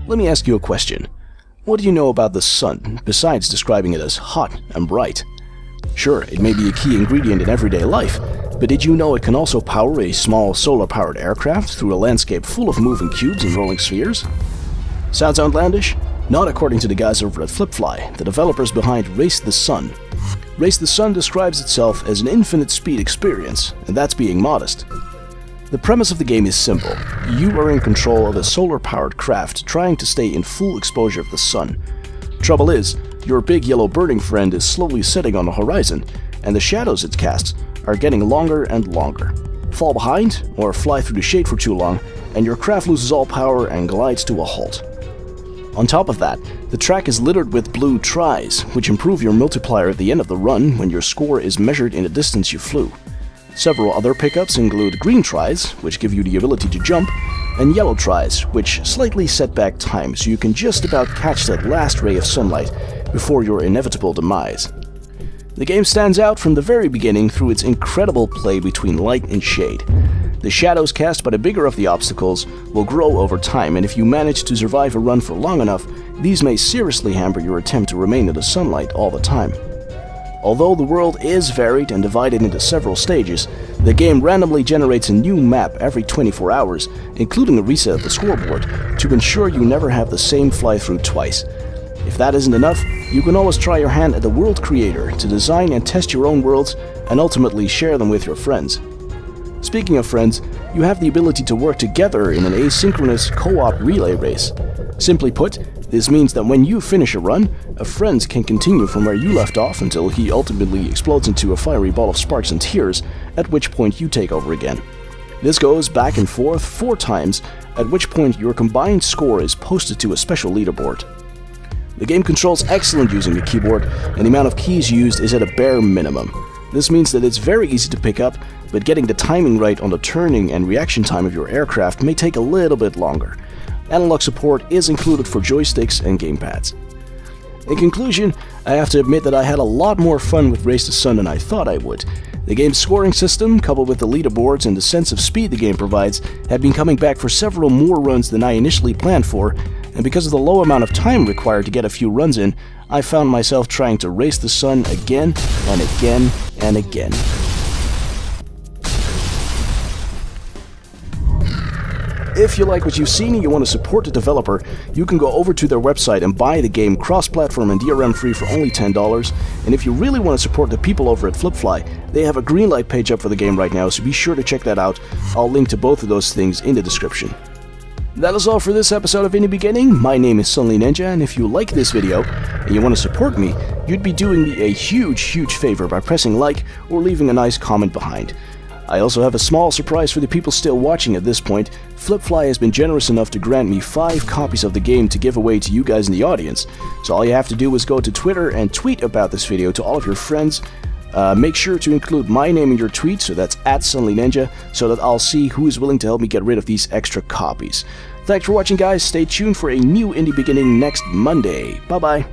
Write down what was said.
Let me ask you a question. What do you know about the sun, besides describing it as hot and bright? Sure, it may be a key ingredient in everyday life, but did you know it can also power a small solar-powered aircraft through a landscape full of moving cubes and rolling spheres? Sounds outlandish? Not according to the guys over at FlippFly, the developers behind Race the Sun. Race the Sun describes itself as an infinite speed experience, and that's being modest. The premise of the game is simple. You are in control of a solar-powered craft trying to stay in full exposure of the sun. Trouble is, your big yellow burning friend is slowly setting on the horizon, and the shadows it casts are getting longer and longer. Fall behind, or fly through the shade for too long, and your craft loses all power and glides to a halt. On top of that, the track is littered with blue tries, which improve your multiplier at the end of the run when your score is measured in the distance you flew. Several other pickups include green tries, which give you the ability to jump, and yellow tries, which slightly set back time so you can just about catch that last ray of sunlight before your inevitable demise. The game stands out from the very beginning through its incredible play between light and shade. The shadows cast by the bigger of the obstacles will grow over time, and if you manage to survive a run for long enough, these may seriously hamper your attempt to remain in the sunlight all the time. Although the world is varied and divided into several stages, the game randomly generates a new map every 24 hours, including a reset of the scoreboard, to ensure you never have the same fly-through twice. If that isn't enough, you can always try your hand at the world creator to design and test your own worlds and ultimately share them with your friends. Speaking of friends, you have the ability to work together in an asynchronous co-op relay race. Simply put, this means that when you finish a run, a friend can continue from where you left off until he ultimately explodes into a fiery ball of sparks and tears, at which point you take over again. This goes back and forth 4 times, at which point your combined score is posted to a special leaderboard. The game controls excellent using a keyboard, and the amount of keys used is at a bare minimum. This means that it's very easy to pick up, but getting the timing right on the turning and reaction time of your aircraft may take a little bit longer. Analog support is included for joysticks and gamepads. In conclusion, I have to admit that I had a lot more fun with Race the Sun than I thought I would. The game's scoring system, coupled with the leaderboards and the sense of speed the game provides, have been coming back for several more runs than I initially planned for, and because of the low amount of time required to get a few runs in, I found myself trying to race the sun again and again and again. If you like what you've seen and you want to support the developer, you can go over to their website and buy the game cross-platform and DRM free for only $10. And if you really want to support the people over at FlippFly, they have a greenlight page up for the game right now, so be sure to check that out. I'll link to both of those things in the description. That is all for this episode of In the Beginning. My name is SuddenlyNinja, and if you like this video and you want to support me, you'd be doing me a huge favor by pressing like or leaving a nice comment behind. I also have a small surprise for the people still watching at this point. FlippFly has been generous enough to grant me 5 copies of the game to give away to you guys in the audience. So all you have to do is go to Twitter and tweet about this video to all of your friends. Make sure to include my name in your tweet, so that's @SuddenlyNinja, so that I'll see who is willing to help me get rid of these extra copies. Thanks for watching, guys. Stay tuned for a new In the Beginning next Monday. Bye-bye.